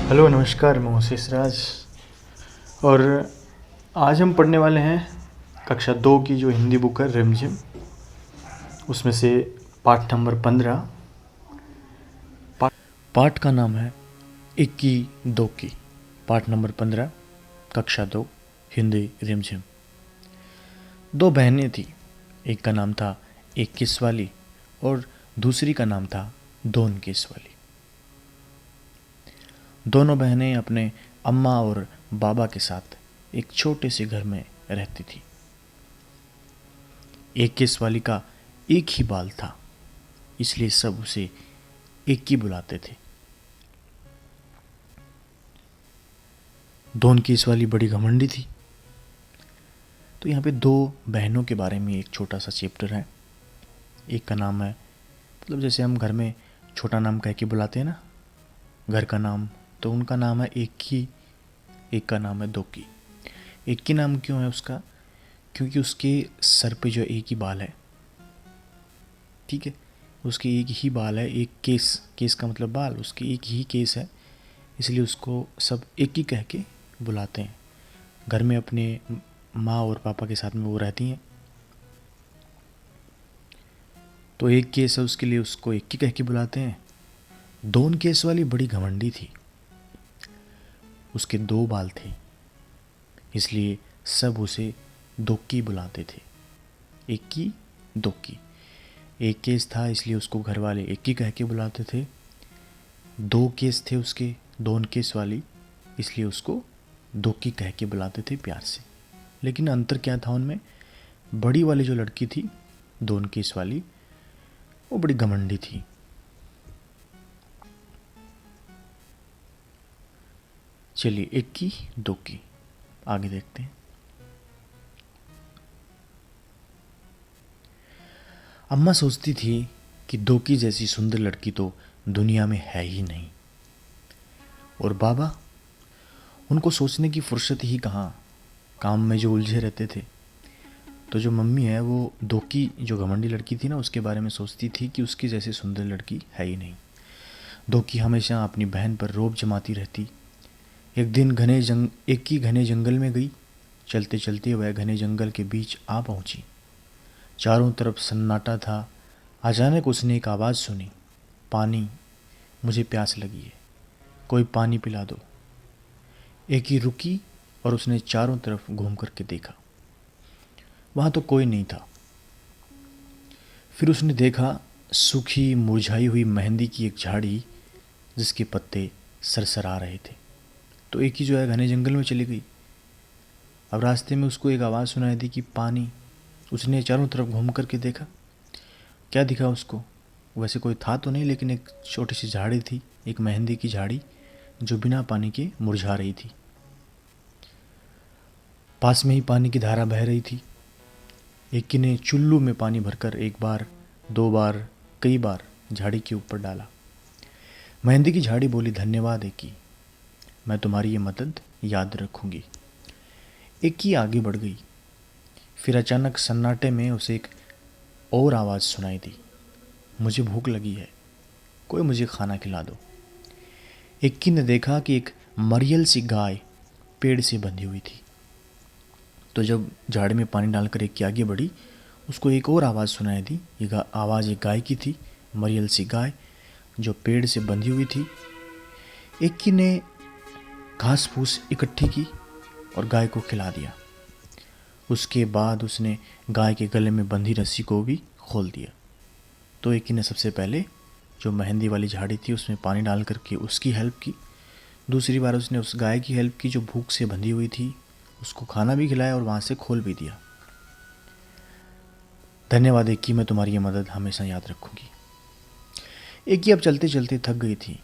Hello नमस्कार, मैं आशीष राज। और आज हम पढ़ने वाले हैं कक्षा 2 की जो हिंदी बुक है रिमझिम, उसमें से पाठ नंबर 15। पाठ का नाम है इक्की दोकी। पाठ नंबर 15, कक्षा 2, हिंदी रिमझिम। दो बहनें थी, एक का नाम था इक्कीस वाली और दूसरी का नाम था दोनकीस वाली। दोनों बहनें अपने अम्मा और बाबा के साथ एक छोटे से घर में रहती थी। इक्कीस वाली का एक ही बाल था, इसलिए सब उसे इक्की बुलाते थे। दोनकीस वाली बड़ी घमंडी थी। तो यहाँ पे दो बहनों के बारे में एक छोटा सा चैप्टर है। एक का नाम है, मतलब जैसे हम घर में छोटा नाम कह के बुलाते हैं ना, घर का नाम, तो उनका नाम है इक्की, एक का नाम है दोकी। इक्की नाम क्यों है उसका? क्योंकि उसके सर पे जो एक ही बाल है, ठीक है, उसके एक ही बाल है, एक केस, केस का मतलब बाल, उसके एक ही केस है, इसलिए उसको सब एक ही कह के बुलाते हैं। घर में अपने माँ और पापा के साथ में वो रहती हैं, तो एक केस है उसके लिए उसको एक ही कह के बुलाते हैं। दोन केस वाली बड़ी घमंडी थी, उसके दो बाल थे, इसलिए सब उसे दोक्की बुलाते थे। इक्की दोक्की। एक केस था इसलिए उसको घर वाले इक्की कह के बुलाते थे। दो केस थे उसके, दोन केस वाली, इसलिए उसको दोक्की कह के बुलाते थे प्यार से। लेकिन अंतर क्या था उनमें? बड़ी वाली जो लड़की थी, दोन केस वाली, वो बड़ी घमंडी थी। चलिए इक्की दोक्की आगे देखते हैं। अम्मा सोचती थी कि दोकी जैसी सुंदर लड़की तो दुनिया में है ही नहीं, और बाबा, उनको सोचने की फुर्सत ही कहाँ, काम में जो उलझे रहते थे। तो जो मम्मी है वो दोकी, जो घमंडी लड़की थी ना, उसके बारे में सोचती थी कि उसकी जैसी सुंदर लड़की है ही नहीं। दोकी हमेशा अपनी बहन पर रौब जमाती रहती। एक दिन एक ही घने जंगल में गई। चलते चलते वह घने जंगल के बीच आ पहुंची। चारों तरफ सन्नाटा था। अचानक उसने एक आवाज़ सुनी, पानी, मुझे प्यास लगी है, कोई पानी पिला दो। एक ही रुकी और उसने चारों तरफ घूम करके देखा, वहाँ तो कोई नहीं था। फिर उसने देखा सूखी मुरझाई हुई मेहंदी की एक झाड़ी, जिसके पत्ते सरसरा रहे थे। तो एक ही जो है घने जंगल में चली गई। अब रास्ते में उसको एक आवाज़ सुनाई दी कि पानी। उसने चारों तरफ घूम करके देखा, क्या दिखा उसको? वैसे कोई था तो नहीं, लेकिन एक छोटी सी झाड़ी थी, एक मेहंदी की झाड़ी, जो बिना पानी के मुरझा रही थी। पास में ही पानी की धारा बह रही थी। एक ने चुल्लू में पानी भरकर एक बार, दो बार, कई बार झाड़ी के ऊपर डाला। मेहंदी की झाड़ी बोली, धन्यवाद एकी, मैं तुम्हारी ये मदद याद रखूंगी। एकी आगे बढ़ गई। फिर अचानक सन्नाटे में उसे एक और आवाज़ सुनाई दी, मुझे भूख लगी है, कोई मुझे खाना खिला दो। एकी ने देखा कि एक मरियल सी गाय पेड़ से बंधी हुई थी। तो जब झाड़ी में पानी डालकर एकी आगे बढ़ी, उसको एक और आवाज़ सुनाई दी। ये आवाज़ एक गाय की थी, मरियल सी गाय जो पेड़ से बंधी हुई थी। एकी ने घास फूस इकट्ठी की और गाय को खिला दिया। उसके बाद उसने गाय के गले में बंधी रस्सी को भी खोल दिया। तो एकी ने सबसे पहले जो मेहंदी वाली झाड़ी थी उसमें पानी डाल करके उसकी हेल्प की। दूसरी बार उसने उस गाय की हेल्प की जो भूख से बंधी हुई थी, उसको खाना भी खिलाया और वहाँ से खोल भी दिया। धन्यवाद एकी, मैं तुम्हारी ये मदद हमेशा याद रखूंगी। एकी अब चलते चलते थक गई थी,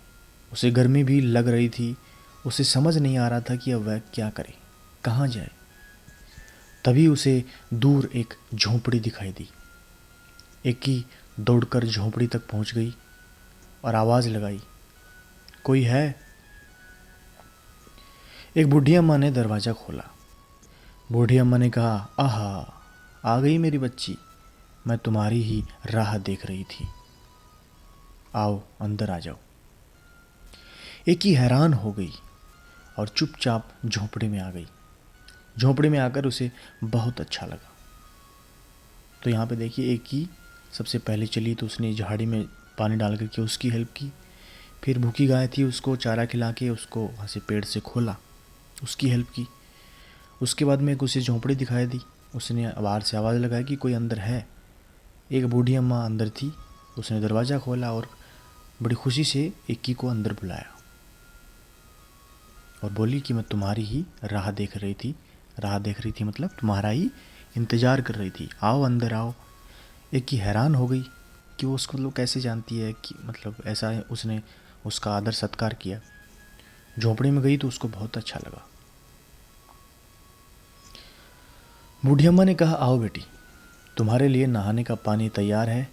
उसे गर्मी भी लग रही थी। उसे समझ नहीं आ रहा था कि अब वह क्या करे, कहाँ जाए। तभी उसे दूर एक झोंपड़ी दिखाई दी। एकी दौड़कर झोंपड़ी तक पहुंच गई और आवाज़ लगाई, कोई है? एक बूढ़ी अम्मा ने दरवाज़ा खोला। बूढ़ी अम्मा ने कहा, आहा, आ गई मेरी बच्ची, मैं तुम्हारी ही राह देख रही थी, आओ अंदर आ जाओ। एक ही हैरान हो गई और चुपचाप झोंपड़ी में आ गई। झोंपड़ी में आकर उसे बहुत अच्छा लगा। तो यहाँ पे देखिए, एक ही सबसे पहले चली तो उसने झाड़ी में पानी डाल करके उसकी हेल्प की। फिर भूखी गाय थी, उसको चारा खिला के उसको वहाँ से पेड़ से खोला, उसकी हेल्प की। उसके बाद में एक उसे झोंपड़ी दिखाई दी। उसने बाहर से आवाज़ लगाई कि कोई अंदर है। एक बूढ़ी अम्मा अंदर थी। उसने दरवाज़ा खोला और बड़ी खुशी से इक्की को अंदर बुलाया और बोली कि मैं तुम्हारी ही राह देख रही थी। राह देख रही थी मतलब तुम्हारा ही इंतज़ार कर रही थी, आओ अंदर आओ। इक्की हैरान हो गई कि वो उसको मतलब कैसे जानती है, कि मतलब ऐसा उसने उसका आदर सत्कार किया। झोंपड़ी में गई तो उसको बहुत अच्छा लगा। बूढ़ी अम्मा ने कहा, आओ बेटी, तुम्हारे लिए नहाने का पानी तैयार है।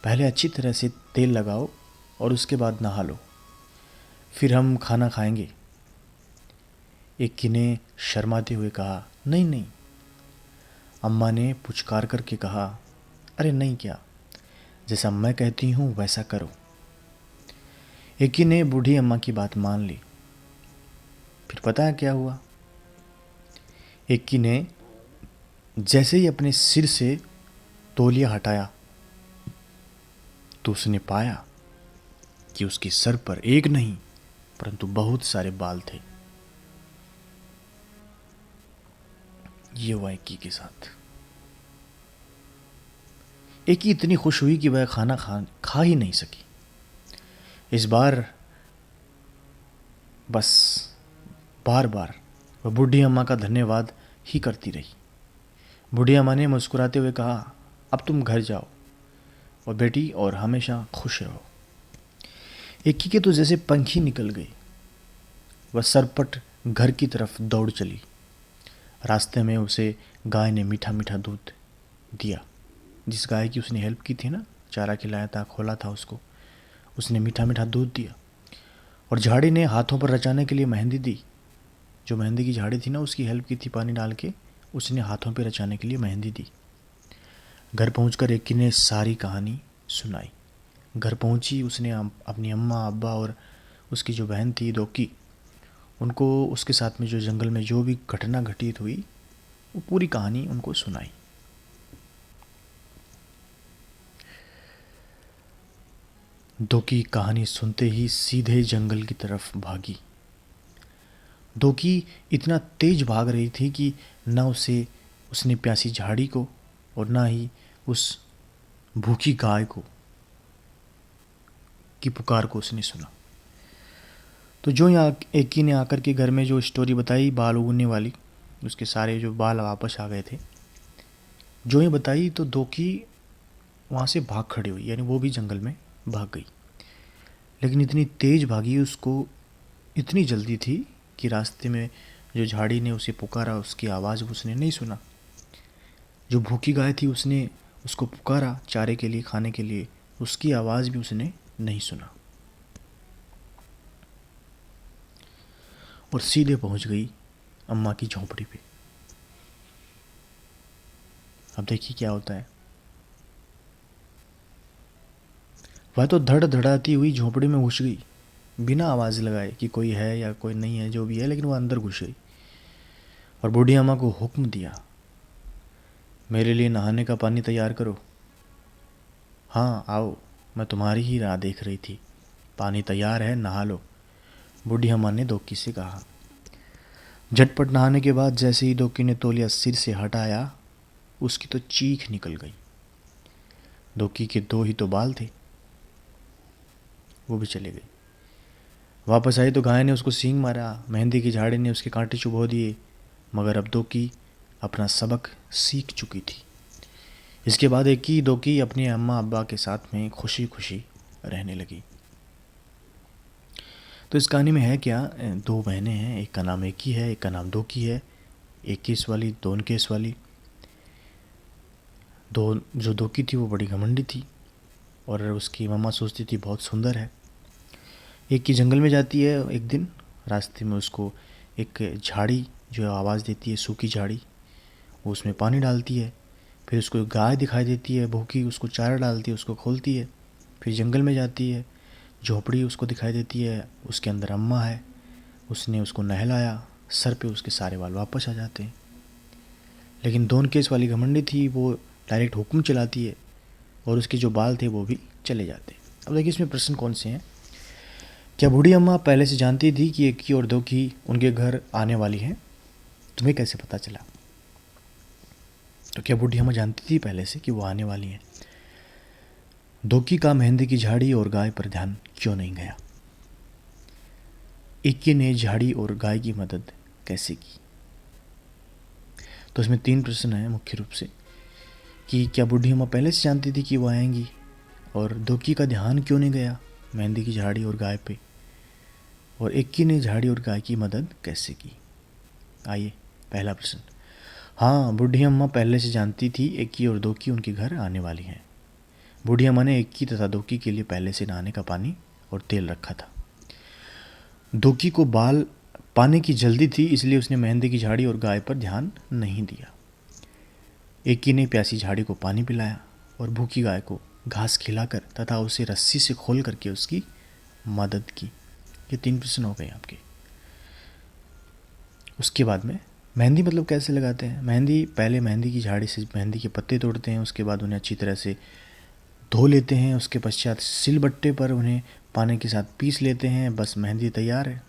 पहले अच्छी तरह से तेल लगाओ और उसके बाद नहा लो, फिर हम खाना खाएंगे। इक्की ने शर्माते हुए कहा, नहीं नहीं। अम्मा ने पुचकार करके कहा, अरे नहीं क्या, जैसा मैं कहती हूँ वैसा करो। इक्की ने बूढ़ी अम्मा की बात मान ली। फिर पता है क्या हुआ? इक्की ने जैसे ही अपने सिर से तौलिया हटाया तो उसने पाया कि उसके सर पर एक नहीं परंतु बहुत सारे बाल थे। ये हुआ इक्की के साथ। इक्की इतनी खुश हुई कि वह खाना खा ही नहीं सकी। इस बार बस बार बार वह बूढ़ी अम्मा का धन्यवाद ही करती रही। बूढ़ी अम्मा ने मुस्कुराते हुए कहा, अब तुम घर जाओ और बेटी और हमेशा खुश रहो। इक्की के तो जैसे पंख ही निकल गए। वह सरपट घर की तरफ दौड़ चली। रास्ते में उसे गाय ने मीठा मीठा दूध दिया। जिस गाय की उसने हेल्प की थी ना, चारा खिलाया था, खोला था उसको, उसने मीठा मीठा दूध दिया। और झाड़ी ने हाथों पर रचाने के लिए मेहंदी दी। जो मेहंदी की झाड़ी थी ना, उसकी हेल्प की थी पानी डाल के, उसने हाथों पर रचाने के लिए मेहंदी दी। घर पहुंचकर इक्की ने सारी कहानी सुनाई। घर पहुंची, उसने अपनी अम्मा अब्बा और उसकी जो बहन थी दोकी, उनको उसके साथ में जो जंगल में जो भी घटना घटित हुई वो पूरी कहानी उनको सुनाई। दोकी कहानी सुनते ही सीधे जंगल की तरफ भागी। दोकी इतना तेज भाग रही थी कि न उसने प्यासी झाड़ी को और ना ही उस भूखी गाय को की पुकार को उसने सुना। तो जो यहाँ इक्की ने आकर के घर में जो स्टोरी बताई बाल उगने वाली, उसके सारे जो बाल वापस आ गए थे, जो ये बताई, तो दोकी वहाँ से भाग खड़ी हुई, यानी वो भी जंगल में भाग गई। लेकिन इतनी तेज़ भागी, उसको इतनी जल्दी थी कि रास्ते में जो झाड़ी ने उसे पुकारा उसकी आवाज़ उसने नहीं सुना। जो भूखी गाय थी उसने उसको पुकारा चारे के लिए, खाने के लिए, उसकी आवाज़ भी उसने नहीं सुना और सीधे पहुंच गई अम्मा की झोंपड़ी पे। अब देखिए क्या होता है। वह तो धड़ धड़ाती हुई झोंपड़ी में घुस गई बिना आवाज़ लगाए कि कोई है या कोई नहीं है, जो भी है, लेकिन वह अंदर घुस गई और बूढ़ी अम्मा को हुक्म दिया, मेरे लिए नहाने का पानी तैयार करो। हाँ आओ, मैं तुम्हारी ही राह देख रही थी, पानी तैयार है, नहा लो, बूढ़ी अम्मा ने दोकी से कहा। झटपट नहाने के बाद जैसे ही दोकी ने तौलिया सिर से हटाया, उसकी तो चीख निकल गई। दोकी के दो ही तो बाल थे, वो भी चले गए। वापस आई तो गाय ने उसको सींग मारा, मेहंदी की झाड़ी ने उसके कांटे चुभो दिए, मगर अब दोकी अपना सबक सीख चुकी थी। इसके बाद इक्की दोकी अपने अम्मा अब्बा के साथ में खुशी खुशी रहने लगी। तो इस कहानी में है क्या, दो बहनें हैं, एक का नाम इक्की है, एक का नाम दोकी है। एक केस वाली, दो केस वाली। दो जो दोकी थी वो बड़ी घमंडी थी और उसकी मम्मा सोचती थी बहुत सुंदर है। एक की जंगल में जाती है, एक दिन रास्ते में उसको एक झाड़ी जो आवाज़ देती है, सूखी झाड़ी, वो उसमें पानी डालती है। फिर उसको गाय दिखाई देती है भूखी, उसको चारा डालती है, उसको खोलती है। फिर जंगल में जाती है झोपड़ी उसको दिखाई देती है, उसके अंदर अम्मा है, उसने उसको नहलाया, सर पे उसके सारे बाल वापस आ जाते हैं। लेकिन दोन केस वाली घमंडी थी, वो डायरेक्ट हुक्म चलाती है और उसके जो बाल थे वो भी चले जाते हैं। अब देखिए इसमें प्रश्न कौन से हैं। क्या बूढ़ी अम्मा पहले से जानती थी कि एक की और दो की उनके घर आने वाली हैं? तुम्हें कैसे पता चला? तो क्या बूढ़ी अम्मा जानती थी पहले से कि वो आने वाली हैं? दोकी का मेहंदी की झाड़ी और गाय पर ध्यान क्यों नहीं गया? इक्की ने झाड़ी और गाय की मदद कैसे की? तो इसमें 3 प्रश्न हैं मुख्य रूप से कि क्या बूढ़ी अम्मा पहले से जानती थी कि वो आएंगी, और दोकी का ध्यान क्यों नहीं गया मेहंदी की झाड़ी और गाय पे, और इक्की ने झाड़ी और गाय की मदद कैसे की? आइए पहला प्रश्न। हाँ, बूढ़ी अम्मा पहले से जानती थी इक्की और दोकी उनके घर आने वाली हैं। बूढ़ी अम्मा ने इक्की तथा दोकी के लिए पहले से नहाने का पानी और तेल रखा था। दोकी को बाल पाने की जल्दी थी, इसलिए उसने मेहंदी की झाड़ी और गाय पर ध्यान नहीं दिया। इक्की ने प्यासी झाड़ी को पानी पिलाया और भूखी गाय को घास खिलाकर तथा उसे रस्सी से खोल करके उसकी मदद की। ये 3 प्रश्न हो गए आपके। उसके बाद में मेहंदी मतलब कैसे लगाते हैं? मेहंदी, पहले मेहंदी की झाड़ी से मेहंदी के पत्ते तोड़ते हैं, उसके बाद उन्हें अच्छी तरह से धो लेते हैं, उसके पश्चात सिलबट्टे पर उन्हें पानी के साथ पीस लेते हैं। बस मेहंदी तैयार है।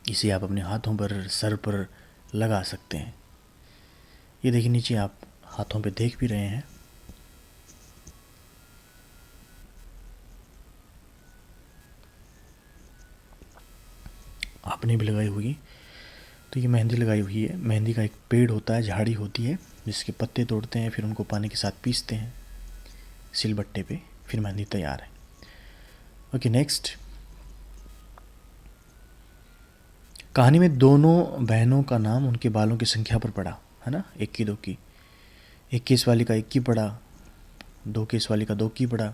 इसे आप अपने हाथों पर, सर पर लगा सकते हैं। ये देखिए नीचे आप हाथों पे देख भी रहे हैं। आपने भी लगाई हुई। तो ये मेहंदी लगाई हुई है। मेहंदी का एक पेड़ होता है, झाड़ी होती है, जिसके पत्ते तोड़ते हैं, फिर उनको पानी के साथ पीसते हैं सिलबट्टे पे, फिर मेहंदी तैयार है। Okay next. कहानी में दोनों बहनों का नाम उनके बालों की संख्या पर पड़ा है ना, इक्की दोकी। 21 वाली का 21 पड़ा, 2 केस वाली का 2 की पड़ा।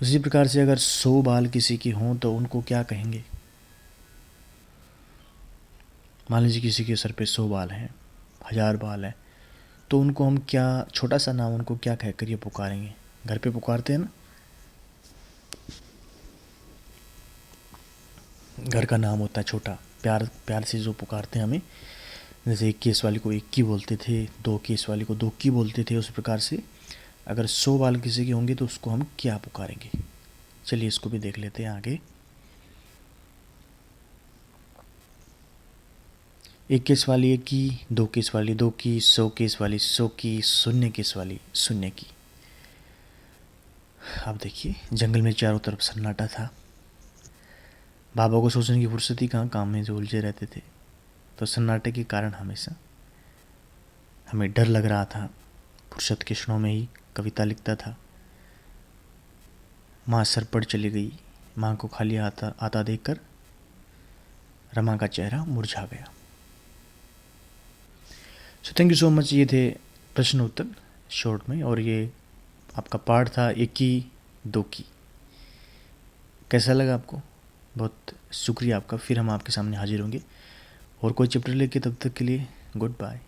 उसी प्रकार से अगर 100 बाल किसी के हों तो उनको क्या कहेंगे? मान लीजिए किसी के सर पे 100 बाल हैं, 1000 बाल हैं, तो उनको हम क्या, छोटा सा नाम उनको क्या कहकर ये पुकारेंगे? घर पे पुकारते हैं ना, घर का नाम होता है छोटा, प्यार प्यार से जो पुकारते हैं हमें। जैसे 1 केस वाली को 21 बोलते थे, 2 केस वाली को 2 की बोलते थे। उस प्रकार से अगर 100 बाल किसी के होंगे तो उसको हम क्या पुकारेंगे? चलिए इसको भी देख लेते हैं आगे। 1 केस वाली 1 की, 2 केस वाली 2 की, 100 केस वाली 100 की, 0 केस वाली 0 की। अब देखिए जंगल में चारों तरफ सन्नाटा था। बाबा को सोचने की फुर्सत ही कहाँ, काम में जो उलझे रहते थे। तो सन्नाटे के कारण हमेशा हमें डर लग रहा था। फुर्सत के क्षणों में ही कविता लिखता था। माँ सर पड़ चली गई, माँ को खाली आता आता देखकर रमा का चेहरा मुरझा गया। So thank you so much. ये थे प्रश्न उत्तर शॉर्ट में, और ये आपका पार्ट था 1 की 2 की। कैसा लगा आपको? बहुत शुक्रिया आपका। फिर हम आपके सामने हाजिर होंगे और कोई चैप्टर लेके, तब तक के लिए गुड बाय।